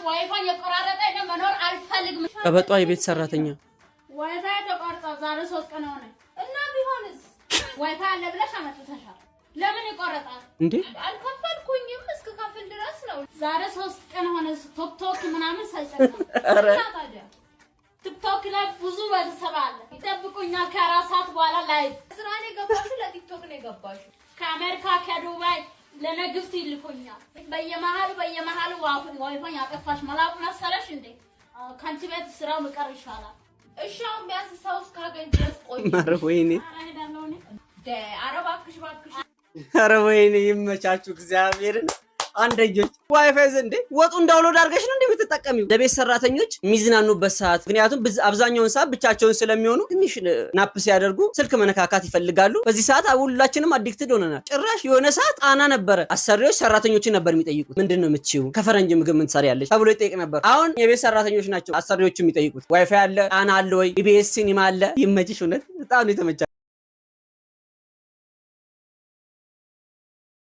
ዋይፋይ የቆራረጠ እኔ መኖር አልፈልግም። ቀበጧ የቤት ሰራተኛ ዋይፋይ ተቆርጣ ዛሬ 3 ቀን ሆነ እና ቢሆንስ ዋይፋይ አለ ብለሽ አመጥተሻል። ለምን ይቆረጣል እንዴ? አልከፈልኩኝም እስከ ከፍል ድረስ ነው። ዛሬ 3 ቀን ሆነ ቶክቶክ ምናምን ሳይጠቀም ቲክቶክ ላይ ብዙ ቤተሰብ አለ ይጠብቁኛል። ከ4 ሰዓት በኋላ ላይ ስራ ነው ገባሽ፣ ለቲክቶክ ነው ገባሽ። ከአሜሪካ ከዱባይ ለነግፍት ይልኩኛል። በየመሃሉ ዋይፋይ ያጠፋሽ መላኩ መሰለሽ እንዴ? ካንቺ ቤት ስራው መቀር ይሻላል። እሺ አሁን ቢያንስ ሰው እስካገኝ ድረስ ቆይ። ኧረ ወይኔ ኧረ ወይኔ ይመቻችሁ እግዚአብሔርን። አንደኞች ዋይፋይ ዘንዴ ወጡን ዳውንሎድ አድርገሽ ነው እንደምትጠቀሚው ለቤት ሰራተኞች የሚዝናኑበት ሰዓት። ምክንያቱም አብዛኛውን ሰዓት ብቻቸውን ስለሚሆኑ ትንሽ ናፕ ሲያደርጉ ስልክ መነካካት ይፈልጋሉ። በዚህ ሰዓት ሁላችንም አዲክትድ ሆነናል። ጭራሽ የሆነ ሰዓት ጣና ነበረ አሰሪዎች ሰራተኞችን ነበር የሚጠይቁት። ምንድነው የምትችይው ከፈረንጅ ምግብ ምን ትሰሪያለሽ ተብሎ ይጠይቅ ነበር። አሁን የቤት ሰራተኞች ናቸው አሰሪዎች የሚጠይቁት። ዋይፋይ አለ፣ ጣና አለ ወይ፣ ኢቢኤስ ሲኒማ አለ። ይመችሽ። እውነት በጣም ነው የተመቻ